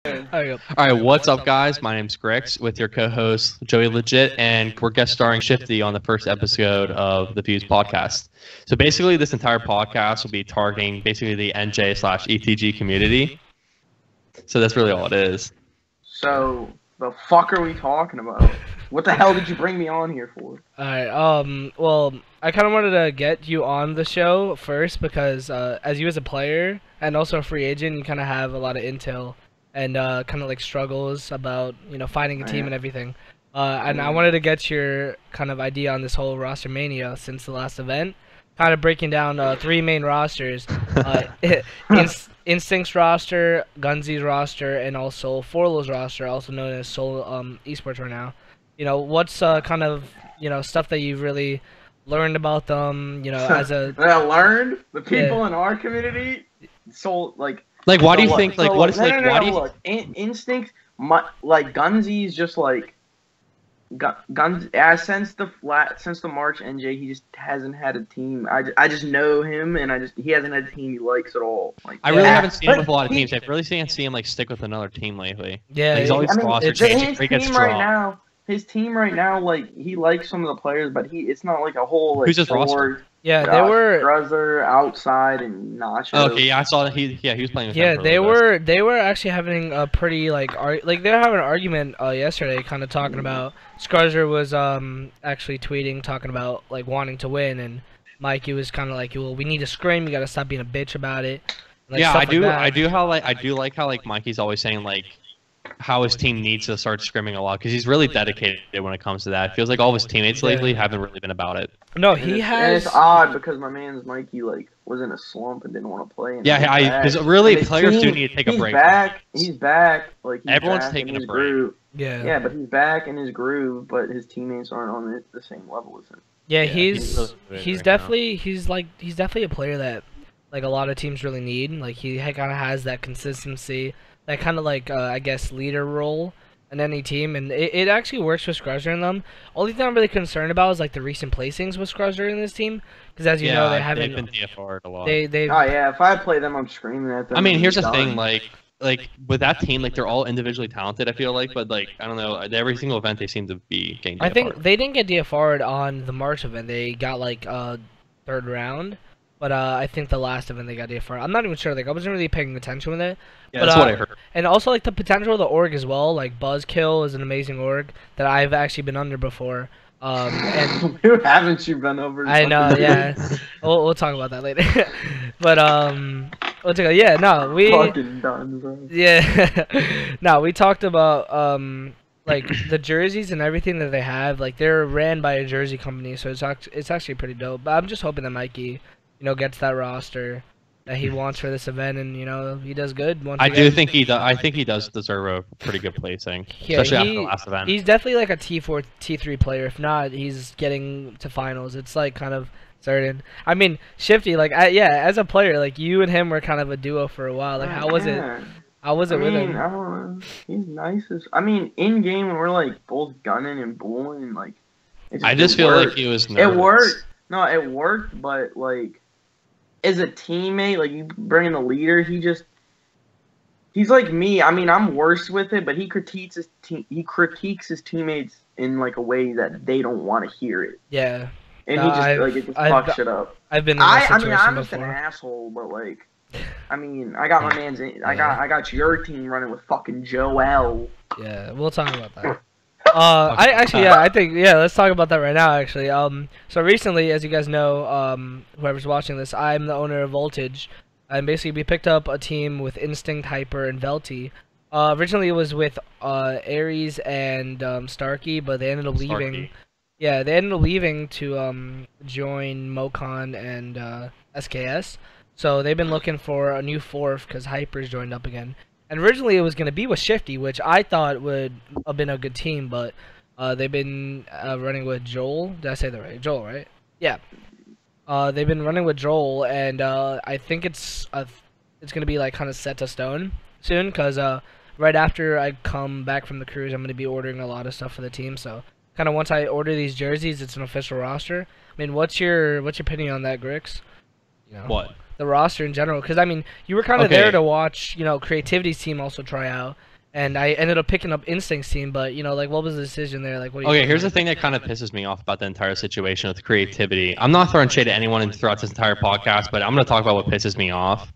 Alright, what's up guys? My name's Grix with your co-host Joey Legit, and we're guest starring Shifty on the first episode of the Views podcast. So basically this entire podcast will be targeting basically the NJ/ETG community. So that's really all it is. So the fuck are we talking about? What the hell did you bring me on here for? Alright, well, I kind of wanted to get you on the show first because as you as a player and also a free agent, you kind of have a lot of intel and kind of like struggles about, finding a team and everything. And I wanted to get your kind of idea on this whole Rostermania since the last event. Kind of breaking down three main rosters. Instinct's roster, Gunzy's roster, and also Forlo's roster, also known as Soul Esports right now. What's kind of, stuff that you've really learned about them, as a... That I learned? The people in our community, Like, why do you think, like, what is, like, why do you... Look, Instinct, like, Gunzy's just, like... Guns since the March NJ, he just hasn't had a team. I just know him, and he hasn't had a team he likes at all. Like, I really haven't seen him with a lot of teams. I've really can't see him like stick with another team lately. Yeah, like, he's always roster changing. His team right now, like, he likes some of the players, but it's not like a whole like. Who's his roster? Yeah, they were Gruzzer, Outside, and Nacho. Okay, yeah, I saw that he was playing with yeah, him they were actually having a pretty they were having an argument yesterday, kind of talking about Scarzer was actually tweeting talking about like wanting to win, and Mikey was kind of like, well, we need to scream, you got to stop being a bitch about it. Like, yeah, I do like how like Mikey's always saying like how his team needs to start scrimming a lot because he's really dedicated when it comes to that. It feels like all of his teammates lately haven't really been about it. No, he has. And it's odd because my man's Mikey like was in a slump and didn't want to play. Yeah, because really players do need to take a break. He's back. Like everyone's taking a break. Groove. Yeah. Yeah, but he's back in his groove, but his teammates aren't on the same level as him. Yeah, he's definitely a player that like a lot of teams really need. Like he kind of has that consistency. That kind of like I guess leader role in any team, and it actually works with Scruzzer in them. Only thing I'm really concerned about is like the recent placings with Scruzzer in this team, because as you know they haven't. They've been DFR'd a lot. Oh yeah, if I play them, I'm screaming at them. I mean, here's the thing, like with that team, like they're all individually talented. I feel like, but like I don't know, every single event they seem to be getting DFR'd. I think they didn't get DFR'd on the March event. They got like third round. But I think the last event they got DFR. I'm not even sure. Like I wasn't really paying attention with it. Yeah, that's what I heard. And also like the potential of the org as well. Like Buzzkill is an amazing org that I've actually been under before. And who haven't you been over? I know. Yeah. we'll talk about that later. But yeah. No, we. Fucking done, bro. Yeah. No, we talked about like the jerseys and everything that they have. Like they're ran by a jersey company, so it's actually pretty dope. But I'm just hoping that Mikey, gets that roster that he wants for this event, and he does good. I think he does deserve a pretty good placing, especially after the last event. He's definitely like a T4, T3 player. If not, he's getting to finals. It's like kind of certain. I mean, Shifty, like as a player, like you and him were kind of a duo for a while. Like how was it? How was it with him? I don't know. He's nice as. I mean, in game when we're like both gunning and bullying, like. I just feel like he was nervous. It worked. No, it worked, but like. As a teammate, like you bring in the leader, he's like me. I mean, I'm worse with it, but he critiques his teammates in like a way that they don't want to hear it. Yeah, and it just fucks shit up. I've been in that situation I'm before. just an asshole, but like, I mean, I got my man's. I got your team running with fucking Joel. Yeah, we'll talk about that. I think let's talk about that right now actually. So recently, as you guys know, whoever's watching this, I'm the owner of Voltage, and basically we picked up a team with Instinct, Hyper, and Velty. Originally it was with Ares and Starkey, but they ended up leaving. Starkey. Yeah, they ended up leaving to join Mocon and SKS. So they've been looking for a new fourth because Hyper's joined up again. And originally it was going to be with Shifty, which I thought would have been a good team, but they've been running with Joel. Did I say that right? Joel, right? Yeah. They've been running with Joel, and I think it's going to be like kind of set to stone soon, because right after I come back from the cruise, I'm going to be ordering a lot of stuff for the team. So kind of once I order these jerseys, it's an official roster. I mean, what's your opinion on that, Grix? What? The roster in general, because I mean, you were kind of there to watch, Creativity's team also try out, and I ended up picking up Instinct's team. But you know, like, what was the decision there? Like, what? Do you Okay, think? here's the thing that kind of pisses me off about the entire situation with creativity. I'm not throwing shade at anyone throughout this entire podcast, but I'm going to talk about what pisses me off.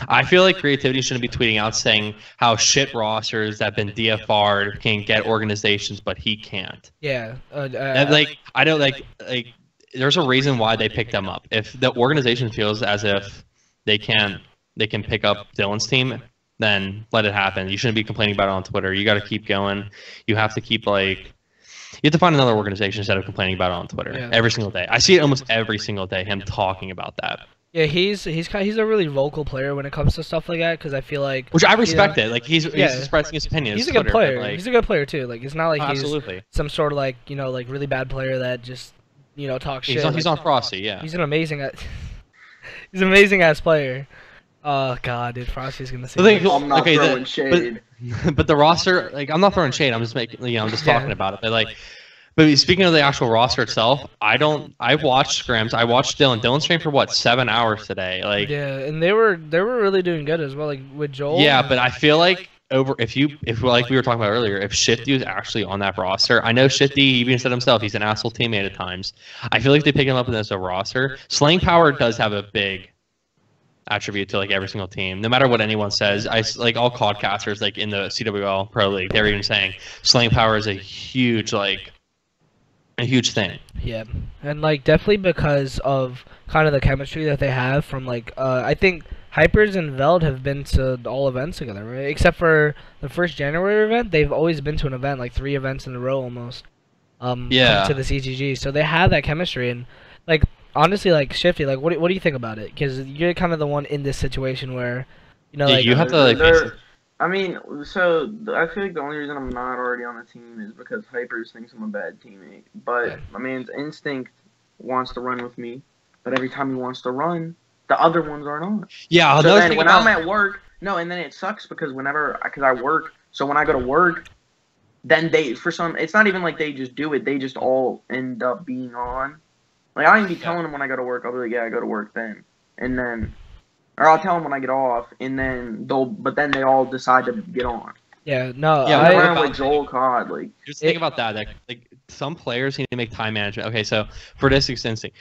I feel like creativity shouldn't be tweeting out saying how shit rosters that have been DFR'd can get organizations, but he can't. Yeah. Like, I don't like there's a reason why they picked them up. If the organization feels as if they can pick up Dylan's team, then let it happen. You shouldn't be complaining about it on Twitter. You got to keep going. You have to keep you have to find another organization instead of complaining about it on Twitter every single day. I see it almost every single day. Him talking about that. Yeah, he's a really vocal player when it comes to stuff like that, because I feel like, which I respect it. Like he's expressing his opinion. He's a good player. Like, he's a good player too. Like, it's not like absolutely. He's some sort of like really bad player that just talks shit. He's on Frosty. Yeah. He's an amazing ass player. Oh god, dude, Frosty's gonna say. I'm not throwing shade. But the roster, like, I'm not throwing shade. I'm just I'm just talking about it. But speaking of the actual roster itself, I watched scrims. I watched Dylan. Dylan streamed for what, 7 hours today. Like, yeah, and they were really doing good as well. Like with Joel. Yeah, but I feel like if like we were talking about earlier, if Shifty was actually on that roster, I know Shifty even said himself he's an asshole teammate at times. I feel like if they pick him up as a roster, slaying power does have a big attribute to like every single team. No matter what anyone says, like all podcasters like in the CWL Pro League, they're even saying slaying power is a huge thing. Yeah, and like definitely because of kind of the chemistry that they have from I think Hypers and Veld have been to all events together, right? Except for the first January event, they've always been to an event, like 3 events in a row almost. Yeah. To the CGG, so they have that chemistry, and like honestly, like Shifty, like what do you think about it? Because you're kind of the one in this situation where, you have to I mean, so I feel like the only reason I'm not already on the team is because Hypers thinks I'm a bad teammate. But my man's Instinct wants to run with me, but every time he wants to run, the other ones aren't on. Yeah, so then when I'm at work, and then it sucks because because I work, so when I go to work, then it's not even like they just do it, they just all end up being on. Like, I don't even be telling them when I go to work, I'll be like, yeah, I go to work then. And then, or I'll tell them when I get off, and then they all decide to get on. Yeah, no, yeah, I'm with Joel Cod, like. Just think about that. Like, some players need to make time management. Okay, so for this Instinct,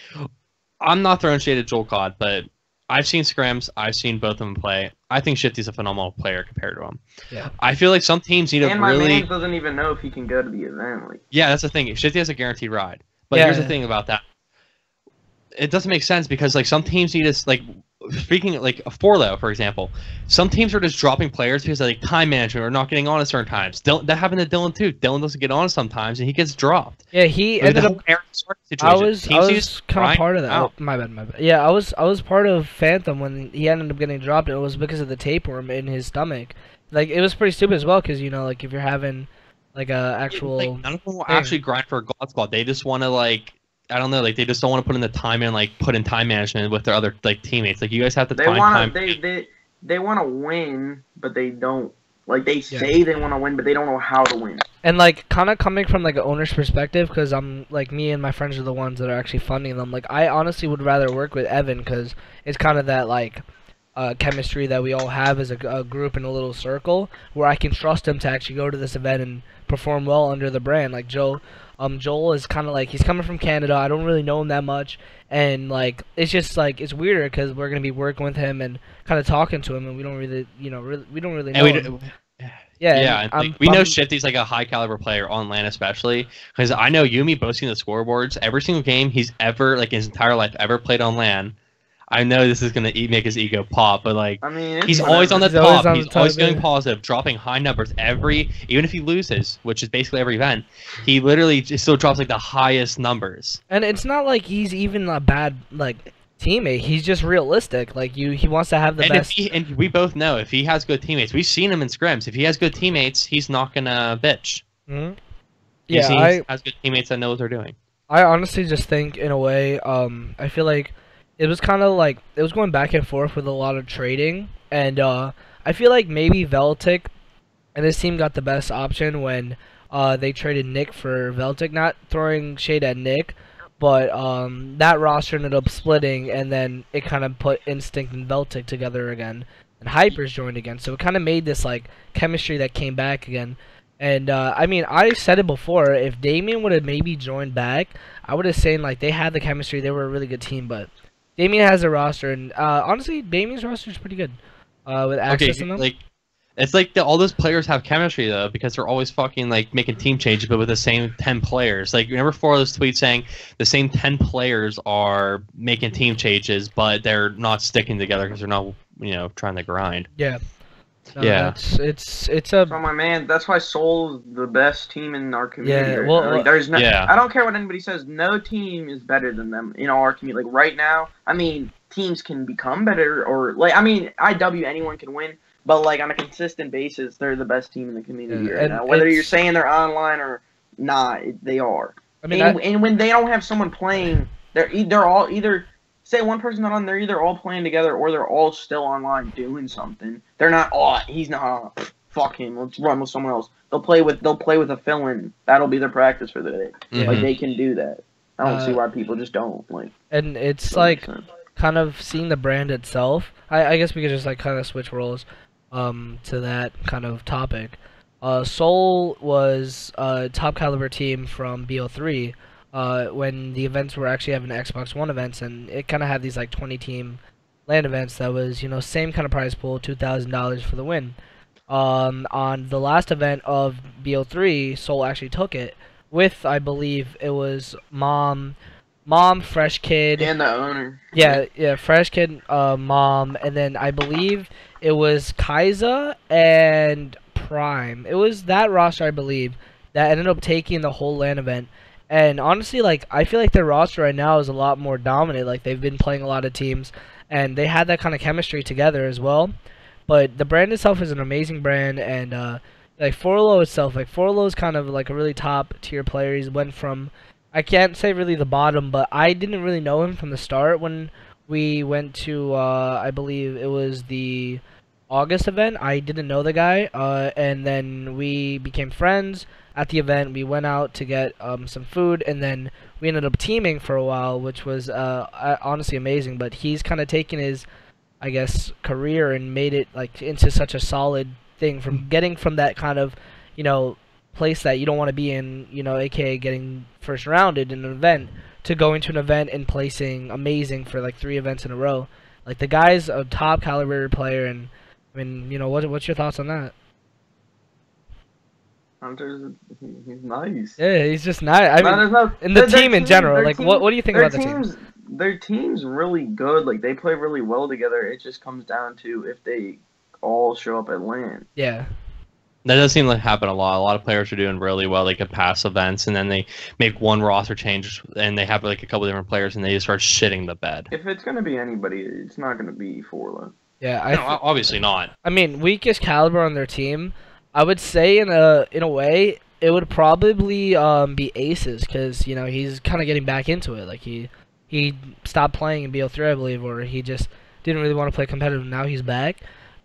I'm not throwing shade at Joel Cod, but I've seen scrims. I've seen both of them play. I think Shifty's a phenomenal player compared to him. Yeah. I feel like some teams need to really. And my man doesn't even know if he can go to the event. Like. Yeah, that's the thing. Shifty has a guaranteed ride. But here's the thing about that. It doesn't make sense because like some teams need to speaking like a Forlo, for example, some teams are just dropping players because of like time management or not getting on at certain times. That happened to Dylan too. Dylan doesn't get on sometimes and he gets dropped. Yeah, he ended up. I was kind of part of that. Oh, my bad. Yeah, I was part of Phantom when he ended up getting dropped. It was because of the tapeworm in his stomach. Like, it was pretty stupid as well because like if you're having like a actual. Like, none of them will actually grind for a God Squad. They just want to I don't know, like they just don't want to put in the time and put in time management with their other teammates. Like, you guys have to find time. They want to win, but they don't. Like, they say they want to win, but they don't know how to win. And kind of coming from an owner's perspective, because I'm me and my friends are the ones that are actually funding them. Like, I honestly would rather work with Evan because it's kind of that chemistry that we all have as a group in a little circle, where I can trust him to actually go to this event and perform well under the brand. Like Joel is kind of he's coming from Canada. I don't really know him that much, and it's just it's weirder because we're gonna be working with him and kind of talking to him, and we don't really we don't really know him. We know Shifty's a high caliber player on LAN, especially because I know Yumi boasting the scoreboards every single game he's ever his entire life ever played on LAN. I know this is gonna make his ego pop, but I mean, he's always on the top. He's always going positive, dropping high numbers even if he loses, which is basically every event. He literally just still drops the highest numbers. And it's not like he's even a bad teammate. He's just realistic. He wants to have the best. And we both know if he has good teammates, we've seen him in scrims. If he has good teammates, he's not gonna bitch. Mm-hmm. He has good teammates that know what they're doing. I honestly just think, in a way, I feel like. It was kind of it was going back and forth with a lot of trading, and I feel like maybe Veltic and his team got the best option when they traded Nick for Veltic. Not throwing shade at Nick, but that roster ended up splitting, and then it kind of put Instinct and Veltic together again. and Hypers joined again. So it kind of made this like chemistry that came back again. And I mean, I said it before. If Damien would have maybe joined back, I would have said like they had the chemistry. They were a really good team. But Damien has a roster, and honestly, Damien's roster is pretty good with access in them. Like it's like all those players have chemistry though because they're always fucking like making team changes, but with the same 10 players. Like remember for those tweets saying the same 10 players are making team changes, but they're not sticking together because they're not trying to grind. Yeah. No, Yeah, it's a. So my man, that's why Seoul's the best team in our community. Yeah, right well, now. Like, there's no. yeah. I don't care what anybody says. No team is better than them in our community. Like right now, I mean, teams can become better, or like I mean, IW anyone can win, but like on a consistent basis, they're the best team in the community right now. Whether you're saying they're online or not, they are. I mean, and when they don't have someone playing, they're all either. Say one person's not on, they're either all playing together or they're all still online doing something. They're not, he's not, fuck him, let's run with someone else. They'll play with a fill-in. That'll be their practice for the day. Mm-hmm. Like, they can do that. I don't see why people just don't, like. And it's like, kind of seeing the brand itself. I guess we could just like kind of switch roles to that kind of topic. Seoul was a top caliber team from BO3 when the events were actually having Xbox One events, and it kind of had these like 20 team LAN events that was same kind of prize pool, $2,000 for the win. On the last event of BO3, Seoul actually took it with, I believe it was Mom, Fresh Kid, and the owner. Yeah, Fresh Kid, Mom, and then I believe it was Kaiza and Prime. It was that roster, I believe, that ended up taking the whole LAN event. And honestly, like, I feel like their roster right now is a lot more dominant. Like, they've been playing a lot of teams, and they had that kind of chemistry together as well. But the brand itself is an amazing brand, and like Forlo itself, like Forlo is kind of like a really top tier player. He's went from, I can't say really the bottom, but I didn't really know him from the start when we went to, I believe it was the August event. I didn't know the guy, and then we became friends. At the event, we went out to get some food, and then we ended up teaming for a while, which was honestly amazing. But he's kind of taken his, I guess, career and made it like into such a solid thing, from getting from that kind of, place that you don't want to be in, aka getting first rounded in an event, to going to an event and placing amazing for like 3 events in a row. Like, the guy's a top caliber player, and I mean, what's your thoughts on that? He's nice. Yeah, he's just nice. I mean, in the team in general, like, what do you think about the team? Their team's really good. Like, they play really well together. It just comes down to if they all show up at LAN. Yeah. That does seem like happen a lot. A lot of players are doing really well. They could pass events, and then they make one roster change, and they have like a couple different players, and they just start shitting the bed. If it's gonna be anybody, it's not gonna be Forlo. Yeah, no, obviously not. I mean, weakest caliber on their team, I would say in a way it would probably be Aces, because he's kind of getting back into it. Like he stopped playing in BO3, I believe, or he just didn't really want to play competitive. Now he's back.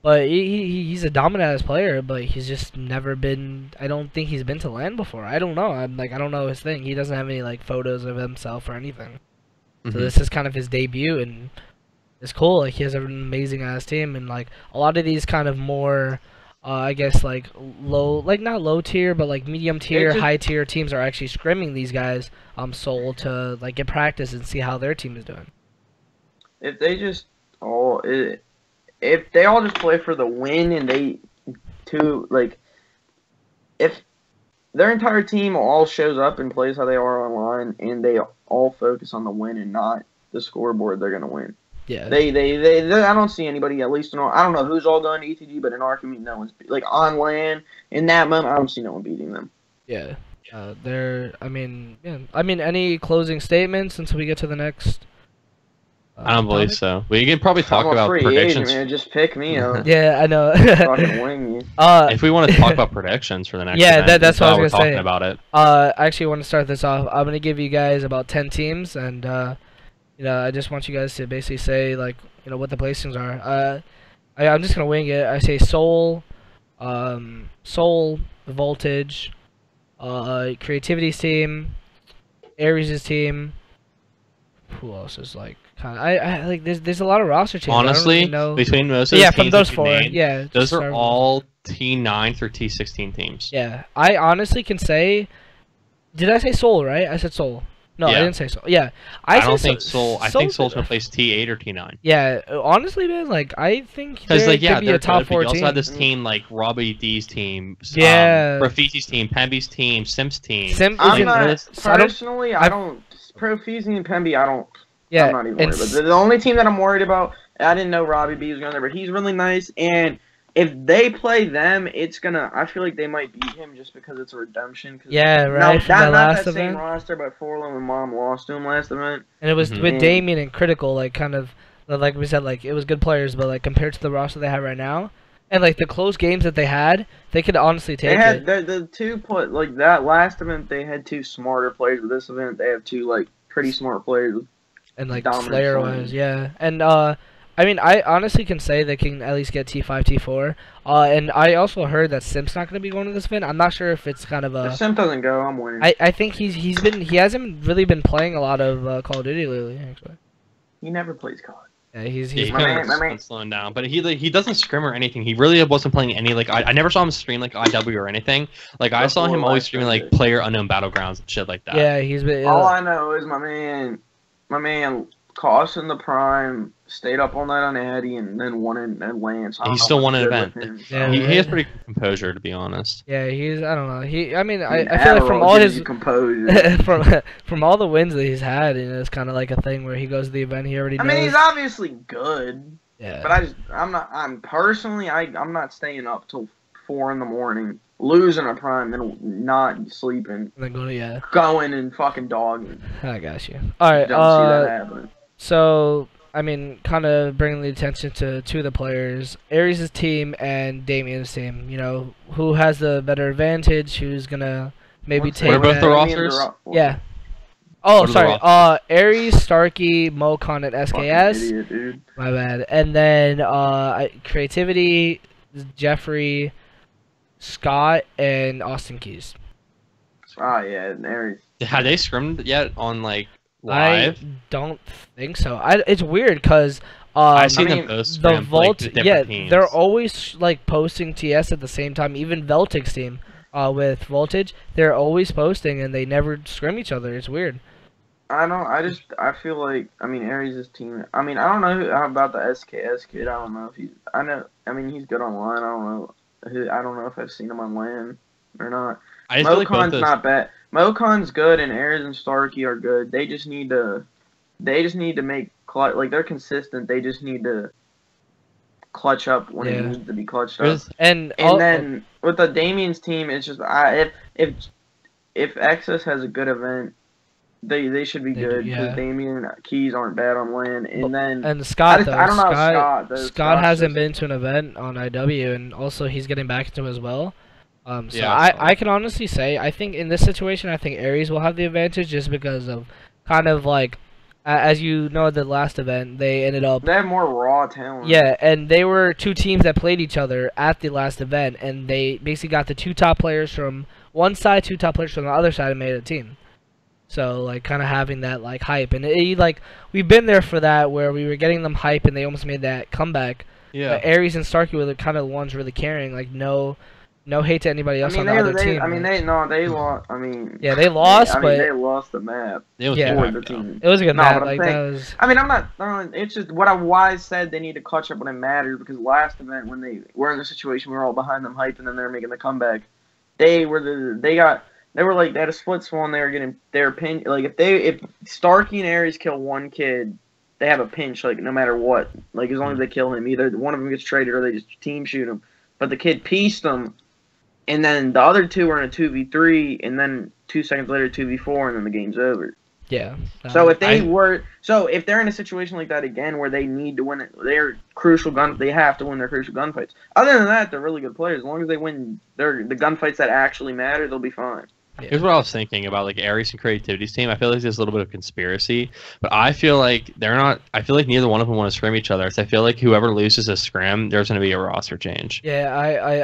But he's a dominant ass player, but he's just never been. I don't think he's been to LAN before. I don't know. I don't know his thing. He doesn't have any like photos of himself or anything. Mm-hmm. So this is kind of his debut, and it's cool. Like, he has an amazing ass team, and like a lot of these kind of more, I guess like low, like not low tier, but like medium tier, high tier teams are actually scrimming these guys, Seoul, to like get practice and see how their team is doing. If they just if they all just play for the win, and if their entire team all shows up and plays how they are online, and they all focus on the win and not the scoreboard, they're gonna win. Yeah. They I don't see anybody, at least I don't know who's all going to ETG, but in our community, no one's like on LAN in that moment. I don't see no one beating them. Yeah. I mean, any closing statements until we get to the next? I don't believe so. We can probably talk about predictions. Man. Just pick me up. Yeah, I know. Fucking wing you. If we want to talk about predictions for the next event, that's what I was going to say. About it. I actually want to start this off. I'm going to give you guys about 10 teams, and I just want you guys to basically say like what the placings are. I'm just going to wing it. I say Seoul, Voltage, Creativity's team, Ares' team. Who else is like I like there's a lot of roster changes. Honestly, I don't really know. between most of Yeah, the from teams those that you 4, named, yeah. those start are with- all T9 through T16 teams. Yeah, I honestly can say. Did I say Seoul, right? I said Seoul. No, I Yeah. didn't say Seoul. Yeah, I said don't think Seoul. Seoul. I think Seoul's gonna place T8 or T9. Yeah, honestly, man, like I think Because they like yeah, could be they're a top good, but 4 you also team. have this team like Robbie D's team, Yeah. Rafisi's team, Pemby's team, Sim's team. Sim I'm isn't- not so I don't- personally. I don't. Profusing and Pemby, I don't. Yeah, I'm not even and worried. But the only team that I'm worried about, I didn't know Robbie B was going there, but he's really nice. And if they play them, it's gonna. I feel like they might beat him just because it's a redemption. yeah, No, right. from the not last that same event, roster, but Forlum and Mom lost to him last event. and it was Mhm. with And- Damien and Critical, like kind of like we said, like it was good players, but like compared to the roster they have right now, and like the close games that they had, they could honestly take They had it. the two put like that last event. They had two smarter players. With this event, they have two like pretty smart players. And like dominant Slayer players. wise, yeah. And I mean, I honestly can say they can at least get T5, T4. And I also heard that Sim's not going to be going to this event. I'm not sure if it's kind of If a. Sim doesn't go, I'm winning. I think he hasn't really been playing a lot of Call of Duty lately. Actually, He never plays COD. yeah, he's Yeah, he my kind man, of my man. been slowing down, but he doesn't scrim or anything. He really wasn't playing any like I never saw him stream like IW or anything. Like I saw Before him always last streaming like Sunday. Player Unknown Battlegrounds and shit like that. yeah, he's been. All I know is my man, Cost in the prime, stayed up all night on Eddie, and then won in Lance. He still won an event. Yeah, He has pretty good composure, to be honest. Yeah, he's. I don't know. I mean, I feel like from all his composure. from all the wins that he's had, you know, it's kind of like a thing where he goes to the event, he already I knows. mean, he's obviously good, yeah. but I'm not staying up till 4 in the morning, losing a prime, then not sleeping, And then go to going and fucking dogging. I got you. All right. Don't see that happening. So, I mean, kind of bringing the attention to two of the players, Aries' team and Damien's team. You know, who has the better advantage? Who's gonna maybe What's take What about that? the rosters? Yeah. Oh, What are the sorry. rosters? Aries, Starkey, Mocon, and Fucking SKS. idiot, dude. My bad. And then Creativity, Jeffrey, Scott, and Austin Keys. Oh yeah, and Aries. Have they scrimmed yet on like live? I don't think so. It's weird because I've seen mean, them post the scrim, Vault, like, the yeah, different teams. they're always like posting TS at the same time. Even Veltic's team, with Voltage, they're always posting and they never scrim each other. It's weird. I feel like, I mean, Aries' team, I mean, I don't know how about the SKS kid. I don't know if he's good online. I don't know if I've seen him on LAN or not. I just feel like both Mocon's those. not bad. Mocon's good, and Aries and Starkey are good. They just need to make clutch. Like, they're consistent. They just need to clutch up when Yeah. it needs to be clutched up. There's- And Then with the Damien's team, it's just if Exus has a good event, they should be They do, good because yeah. Damien Keys aren't bad on LAN. And then and Scott though, I don't know Scott, Scott. Scott hasn't been to an event on IW, and also he's getting back into it as well. So Yeah, I saw I can honestly say I think in this situation I think Aries will have the advantage just because of kind of like as you know the last event they ended up. They have more raw talent. Yeah, and they were two teams that played each other at the last event, and they basically got the two top players from one side, two top players from the other side, and made a team. So, like, kind of having that, like, hype. And, like, we've been there for that, where we were getting them hype, and they almost made that comeback. Yeah. But Aries and Starkey were the kind of the ones really carrying. Like, no hate to anybody else on the other team. They lost. I mean, Yeah, they lost, but they lost the map. They was Yeah. yeah. For the team. it was a good No, match. but I'm Like, saying- that was... I mean, I'm not. It's just what I wise said. They need to clutch up when it matters because last event when they were in the situation we were all behind them hype and then they're making the comeback, they had a split swan. They were pin. Like if Starkey and Aries kill one kid, they have a pinch. Like no matter what, like as long as they kill him, either one of them gets traded or they just team shoot him. But the kid pieced them, and then the other two were in a 2v3, and then 2 seconds later 2v4, and then the game's over. Yeah. So if they're in a situation like that again where they need to win it, they have to win their crucial gunfights. Other than that, they're really good players. As long as they win the gunfights that actually matter, they'll be fine. Here's what I was thinking about like Aries and Creativity's team. I feel like there's a little bit of conspiracy, but I feel like they're not. I feel like neither one of them want to scrim each other. So I feel like whoever loses a scrim, there's going to be a roster change. Yeah,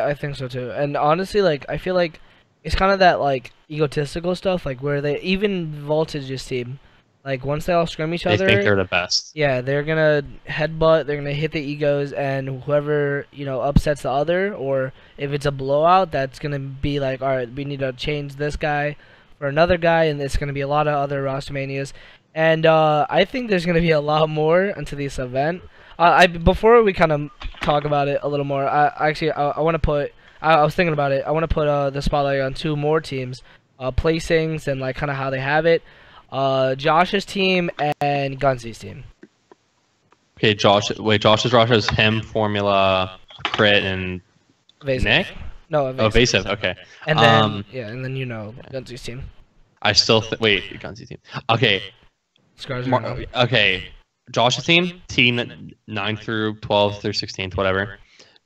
I think so too. And honestly, like I feel like it's kind of that like egotistical stuff, like where they even Voltage's team, Like once they all scrim each They other, think they're the best. yeah, they're gonna headbutt. They're gonna hit the egos, and whoever upsets the other, or if it's a blowout, that's gonna be like, all right, we need to change this guy for another guy, and it's gonna be a lot of other Rostermanias. And I think there's gonna be a lot more into this event. Before we kind of talk about it a little more, I want to put. I was thinking about it. I want to put the spotlight on two more teams, placings and like kind of how they have it. Josh's team and Gunzy's team. Okay, Josh's roster is him, Formula, Crit, and Evasive. Nick? No, Oh, evasive. Evasive, okay. And then and then Gunzy's team. I still wait, Gunzy's team. Okay. Scars. Okay. Josh's team, team 9 through 12 through 16th, whatever.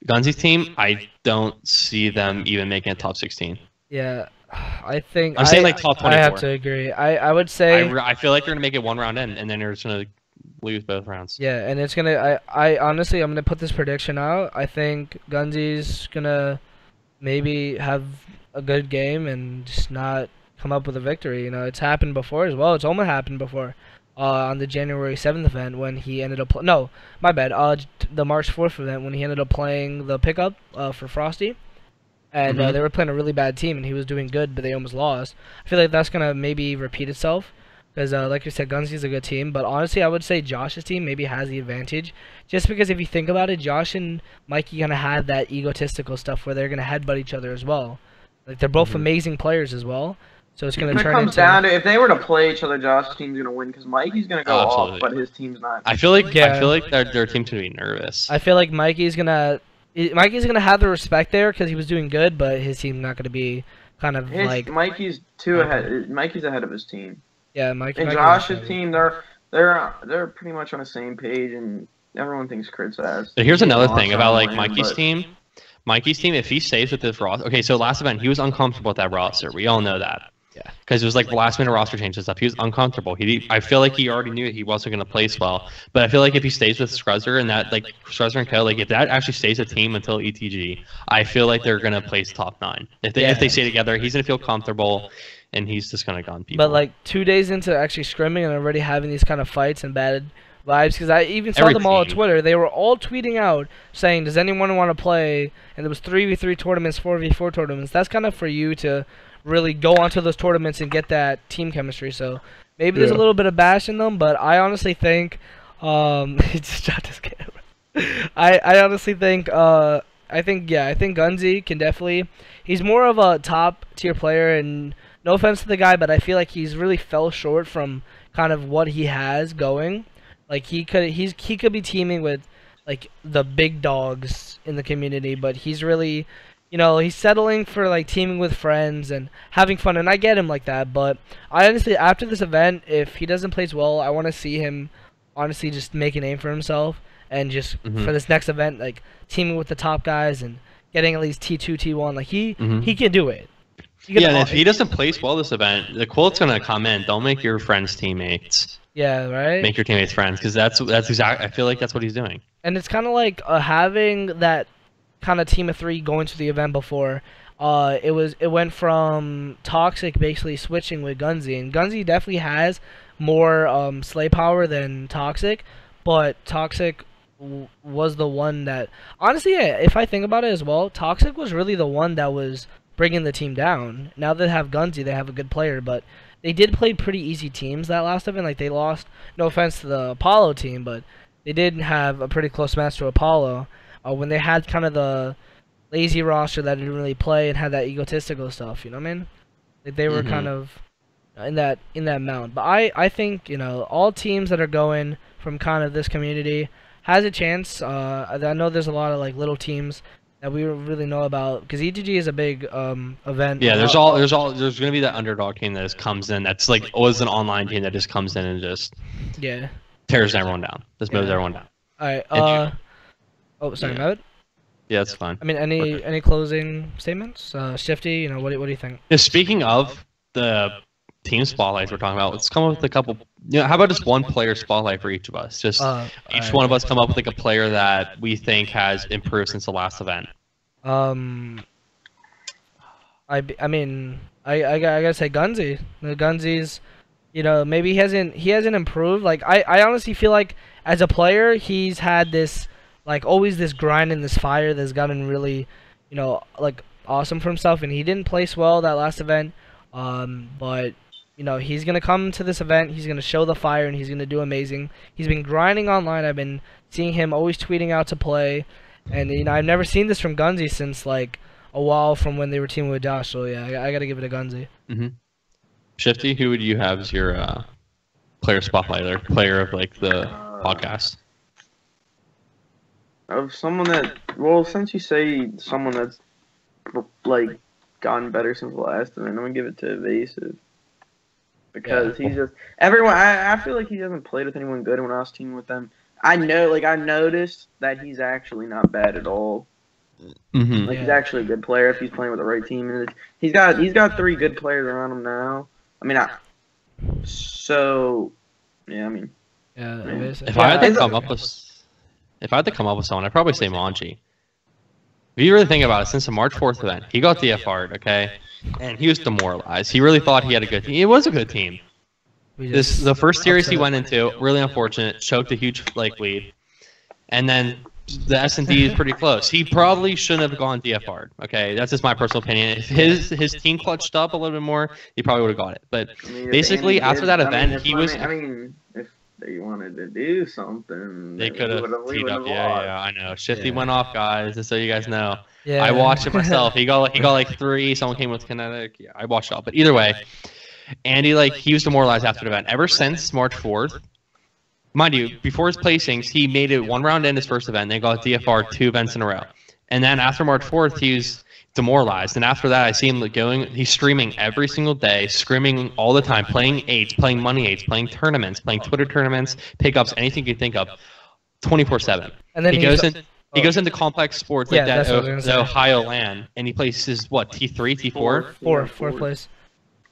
Gunzy's team, I don't see them even making a top 16. Yeah, I think I'm saying like top 24. I have to agree. I would say I feel like they're gonna make it one round in, and then they're just gonna lose both rounds. yeah, and it's gonna. I honestly, I'm gonna put this prediction out. I think Gunzy's gonna maybe have a good game and just not come up with a victory. You know, it's happened before as well. It's almost happened before. On the January 7th event when he ended up no, my bad. The March 4th event when he ended up playing the pickup for Frosty, and they were playing a really bad team and he was doing good, but they almost lost. I feel like that's gonna maybe repeat itself because, like you said, Gunzy's a good team, but honestly, I would say Josh's team maybe has the advantage, just because if you think about it, Josh and Mikey gonna have that egotistical stuff where they're gonna headbutt each other as well. Like they're both amazing players as well. So it's going to turn into... It comes down to if they were to play each other, Josh's team's going to win because Mikey's going to go off, but his team's not. I feel like their team's going to be nervous. I feel like Mikey's going to have the respect there because he was doing good, but his team's not going to be kind of like... Mikey's ahead. Mikey's ahead of his team. Yeah, and Josh's team, they're pretty much on the same page, and everyone thinks Crit's ass. But here's another thing about like Mikey's team. Mikey's team, if he stays with this roster... Okay, so last event, he was uncomfortable with that roster. We all know that. Yeah. Because it was like the last minute roster change and stuff. He was uncomfortable. I feel like he already knew he wasn't going to place well. But I feel like if he stays with Scruzzer and that, like, Scruzzer and Co., like, if that actually stays a team until ETG, I feel like they're going to place top 9. If they stay together, he's going to feel comfortable, and he's just going to gun people. But, like, 2 days into actually scrimming and already having these kind of fights and bad vibes, because I even saw them all on Twitter. They were all tweeting out saying, does anyone want to play? And there was 3v3 tournaments, 4v4 tournaments. That's kind of for you to really go onto those tournaments and get that team chemistry. So maybe there's a little bit of bash in them, but I honestly think it's shot this camera. I honestly think I think Gunzy can definitely, he's more of a top tier player, and no offense to the guy, but I feel like he's really fell short from kind of what he has going. Like he could be teaming with like the big dogs in the community, but he's really, he's settling for like teaming with friends and having fun, and I get him like that. But I honestly, after this event, if he doesn't place well, I want to see him honestly just make a name for himself and just for this next event, like teaming with the top guys and getting at least T2, T1. Like he can do it. Yeah, and if he doesn't place well this event, the quote's gonna come in: "Don't make your friends teammates." Yeah, right. Make your teammates friends, because that's exactly. I feel like that's what he's doing. And it's kind of like having that kind of team of 3 going to the event before. It went from Toxic basically switching with Gunzy, and Gunzy definitely has more slay power than Toxic, but Toxic was the one that honestly, if I think about it as well, Toxic was really the one that was bringing the team down. Now they have Gunzy, they have a good player, but they did play pretty easy teams that last event. Like they lost, no offense to the Apollo team, but they did have a pretty close match to Apollo when they had kind of the lazy roster that didn't really play and had that egotistical stuff. You know what I mean? Like they were kind of in that mount. But I think all teams that are going from kind of this community has a chance. I know there's a lot of like little teams that we really know about, because ETG is a big event. Yeah, there's gonna be that underdog team that just comes in. That's like always an online team that just comes in and just tears everyone down. Just mows everyone down. All right. Oh, sorry, Matt. Yeah, that's fine. I mean, any closing statements? Shifty, what do you think? Yeah, speaking of the team spotlights we're talking about, let's come up with a couple. How about just one player spotlight for each of us? Just each one of us come up with like a player that we think has improved since the last event. I mean, I gotta say Gunzy. Gunzy's, you know, maybe he hasn't improved. Like I honestly feel like as a player, he's had this like always this grind and this fire that's gotten really, you know, like awesome for himself. And he didn't place well that last event, but you know, he's gonna come to this event. He's gonna show the fire and he's gonna do amazing. He's been grinding online. I've been seeing him always tweeting out to play, and you know, I've never seen this from Gunzy since like a while from when they were teaming with Josh. So yeah, I gotta give it to Gunzy. Shifty, who would you have as your player spotlighter, player of like the podcast? Of someone that, well, since you say someone that's like gotten better since the last event, I'm gonna give it to Evasive because he's just everyone. I feel like he hasn't played with anyone good when I was teaming with them. I noticed that he's actually not bad at all. Like he's actually a good player if he's playing with the right team. And he's got 3 good players around him now. I mean, if I had to come up with someone, I'd probably say Manji. If you really think about it, since the March 4th event, he got DFR'd, okay, and he was demoralized. He really thought he had a good team. It was a good team. The first series he went into, really unfortunate, choked a huge lead, and then the S&D is pretty close. He probably shouldn't have gone DFR'd. Okay, that's just my personal opinion. If his team clutched up a little bit more, he probably would have got it. But basically, after that event, he was. I mean, if they wanted to do something, they could have teed up. Yeah, I know. Shifty went off, guys, just so you guys know. Yeah. I watched it myself. He got like 3. Someone came with kinetic. Yeah, I watched it all. But either way, Andy he was demoralized after the event. Ever since March 4th. Mind you, before his placings, he made it 1 round in his first event, then got DFR 2 events in a row. And then after March 4th, he was demoralized. And after that, I see him he's streaming every single day, screaming all the time, playing 8s, playing money 8s, playing tournaments, playing Twitter tournaments, pickups, anything you can think of, 24/7. And then he goes into complex sports like the Ohio LAN, and he places, what, T3, T4? Fourth place.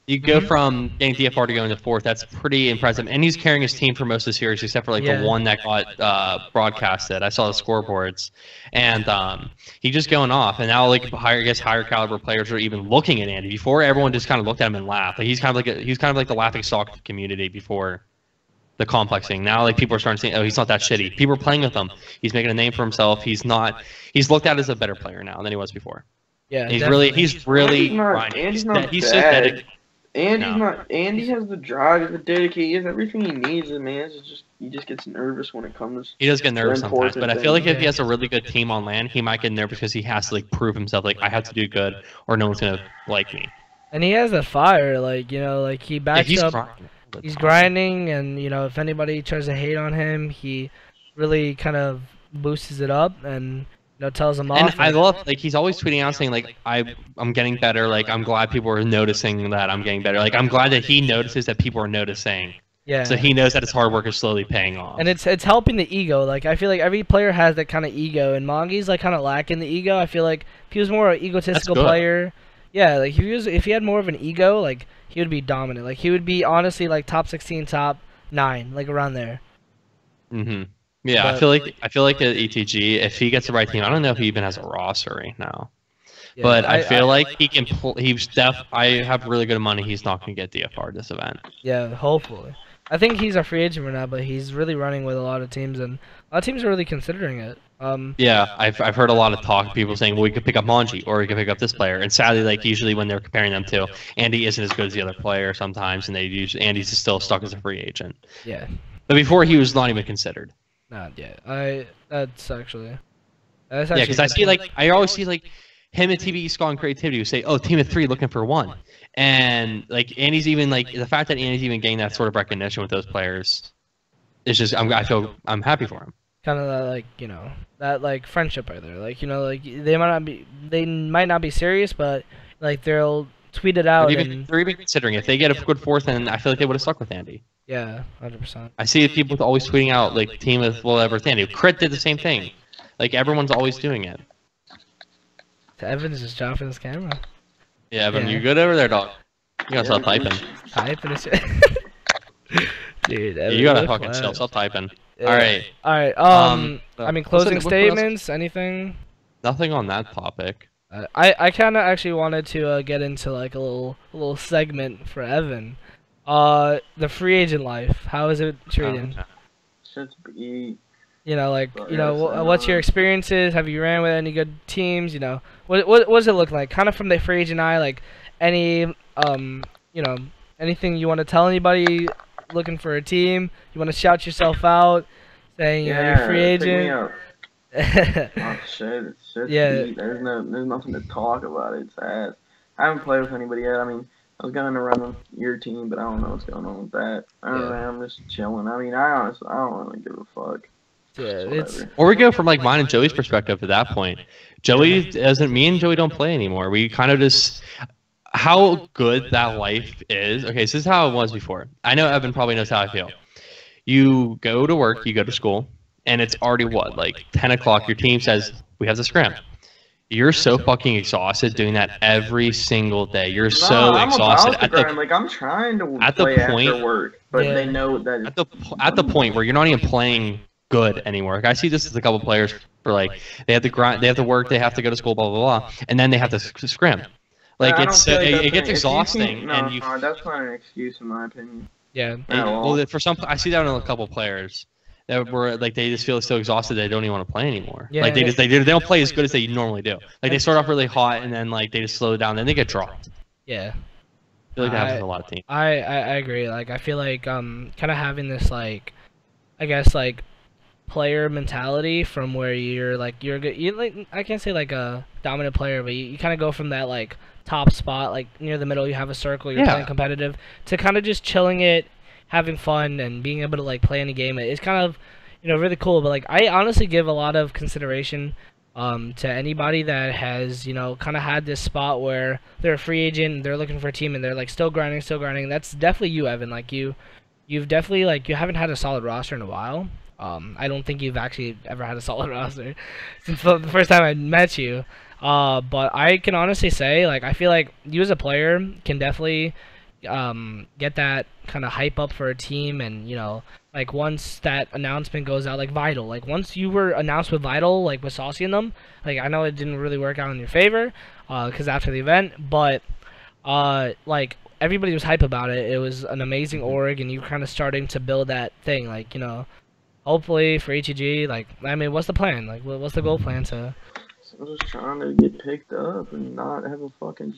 You go from getting DFR to going to 4th. That's pretty impressive. And he's carrying his team for most of the series, except for the one that got broadcasted. I saw the scoreboards, and he's just going off. And now higher caliber players are even looking at Andy. Before, everyone just kind of looked at him and laughed. He's kind of like the laughing stock of the community before the complexing. Now people are starting to say, oh, he's not that shitty. People are playing with him. He's making a name for himself. He's looked at as a better player now than he was before. Yeah, he's really grinding. He's not so dedicated. Andy has the drive, the dedication, he has everything he needs, man. He just gets nervous when it comes. He does get nervous sometimes, but I feel like if he has a really good team on LAN, he might get nervous because he has to prove himself. I have to do good, or no one's gonna like me. And he has the fire, he backs up. He's grinding, and if anybody tries to hate on him, he really kind of boosts it up and. Tells him off. And I love he's always tweeting out saying I'm getting better. I'm glad people are noticing that I'm getting better. I'm glad that he notices that people are noticing. Yeah. So he knows that his hard work is slowly paying off. And it's helping the ego. I feel like every player has that kind of ego, and Mongi's kind of lacking the ego. I feel like if he was more an egotistical player, yeah, if he had more of an ego, he would be dominant. He would be honestly top 16, top 9, around there. Yeah, but, I feel like at ETG, if he gets the right team, I don't know if he even has a roster right now. Yeah, but I feel like he can. I have really good money. He's not going to get DFR this event. Yeah, hopefully. I think he's a free agent right now, but he's really running with a lot of teams, and a lot of teams are really considering it. Yeah, I've heard a lot of talk. People saying, well, we could pick up Manji, or we could pick up this player. And sadly, usually when they're comparing them to, Andy isn't as good as the other player sometimes, and Andy's still stuck as a free agent. Yeah. But before, he was not even considered. Not yet. That's actually because I see I always see him and TBE Scott and Creativity who say, oh, team of 3 looking for 1, and Andy's even the fact that Andy's even getting that sort of recognition with those players, it's just I'm happy for him. Kind of that friendship right there. They might not be serious, but they'll tweet it out. They're even considering if they get a good 4th, and I feel like they would have stuck with Andy. Yeah, 100%. I see people always tweeting out team of whatever Andy. Crit did the same thing. Everyone's always doing it. Evan's just dropping his camera. Yeah, Evan, you good over there, dog? You gotta stop typing. Typing is dude. Evan, you gotta fucking chill. Stop typing. Yeah. All right. Closing statements. Anything? Nothing on that topic. I kind of actually wanted to get into a little segment for Evan. The free agent life. How is it treated? Shit's be. You know, like, But you know, yes, what's your experiences? Have you ran with any good teams? You know, what does it look like? Kind of from the free agent eye, like any you know, anything you want to tell anybody looking for a team? You want to shout yourself out, saying you know you're a free agent. Oh shit, it's shit's Yeah. beat. There's nothing to talk about. It's ass. I haven't played with anybody yet. I mean, I was going to run your team, but I don't know what's going on with that. I don't know. I'm just chilling. I mean, I don't really give a fuck. Yeah, it's Or we go from like mine and Joey's perspective at that point. Joey doesn't. Me and Joey don't play anymore. We kind of just how good that life is. Okay, so this is how it was before. I know Evan probably knows how I feel. You go to work, you go to school, and it's already what, like 10 o'clock. Your team says we have to scrim. You're so fucking exhausted doing that every single day. You're so I'm exhausted. about to grind. Like I'm trying to at the play point- after work, but Yeah. they know that at the point where you're not even playing good anymore. Like I see this with a couple players for like they have to grind, they have to work, they have to go to school, blah blah blah, and then they have to scrim. Like I don't it's feel like that's it gets if you exhausting, can't- and you. No, that's not an excuse in my opinion. yeah. Well, for some, I see that in a couple players that were like they just feel so exhausted they don't even want to play anymore. Yeah. Like they don't play as good as they normally do. Like they start off really hot and then like they just slow down, then they get dropped. Yeah. I feel like that happens in a lot of teams. I agree. Like I feel like kind of having this like, I guess like, player mentality from where you're good. You like I can't say like a dominant player, but you kind of go from that like top spot, like near the middle. You have a circle. You're Yeah. playing competitive to kind of just chilling it, having fun, and being able to like play any game. It's kind of really cool. But like I honestly give a lot of consideration to anybody that has kind of had this spot where they're a free agent and they're looking for a team and they're like still grinding. That's definitely you, Evan. Like you've definitely like you haven't had a solid roster in a while. I don't think you've actually ever had a solid roster since the first time I met you. But I can honestly say, like, I feel like you as a player can definitely get that kind of hype up for a team, and like once that announcement goes out, like Vital, like once you were announced with Vital, like with Saucy and them, like I know it didn't really work out in your favor, because after the event, but like everybody was hype about it. It was an amazing org, and you kind of starting to build that thing, like hopefully for HEG, like, I mean, what's the plan? Like, what's the goal plan to? I'm just trying to get picked up and not have a fucking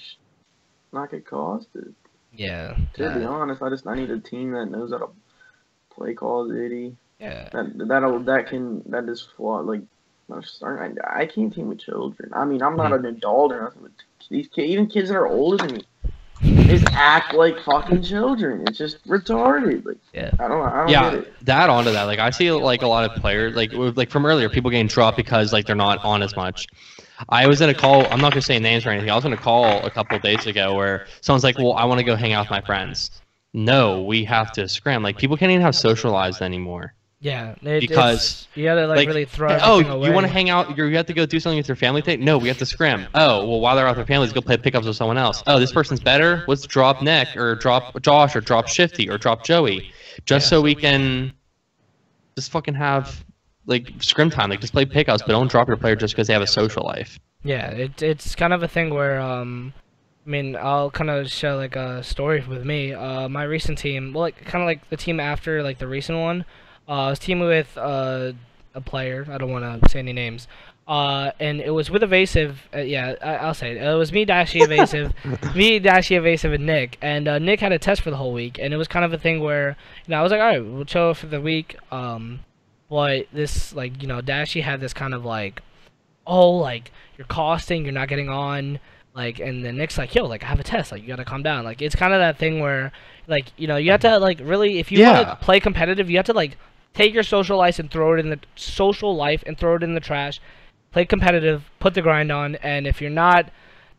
not get costed. Yeah. To be honest, I need a team that knows how to play Call of Duty. Yeah. That is flawed. Like, I can't team with children. I mean, I'm not an adult or nothing, but these kids, even kids that are older than me, they just act like fucking children. It's just retarded. Like, Yeah. I don't Yeah, get it. that onto that. Like I see like a lot of players like from earlier, people getting dropped because like they're not on as much. I was in a call. I'm not gonna say names or anything. I was in a call a couple of days ago where someone's like, "Well, I want to go hang out with my friends." No, we have to scram. Like people can't even have socialized anymore. Yeah. Because you gotta like really throw oh, everything away. you want to hang out? You have to go do something with your family today? No, we have to scrim. Oh, well, while they're out with their families, go play pickups with someone else. Oh, this person's better. Let's drop Nick or drop Josh or drop Shifty or drop Joey, just so we can just fucking have like scrim time. Like just play pickups, but don't drop your player just because they have a social life. Yeah, it's kind of a thing where I mean, I'll kind of show like a story with me. My recent team, well, like kind of like the team after like the recent one. I was teaming with a player. I don't want to say any names. And it was with Evasive. Yeah, I'll say it. It was me, Dashy, Evasive, Evasive, and Nick. And Nick had a test for the whole week, and it was kind of a thing where I was like, all right, we'll chill for the week. But this like Dashy had this kind of like, oh, like you're costing, you're not getting on. Like, and then Nick's like, yo, like, I have a test. Like, you gotta calm down. Like, it's kind of that thing where, like, you have to, like, really, if you want to play competitive, you have to, like, take your social life and throw it in the trash. Play competitive, put the grind on, and if you're not,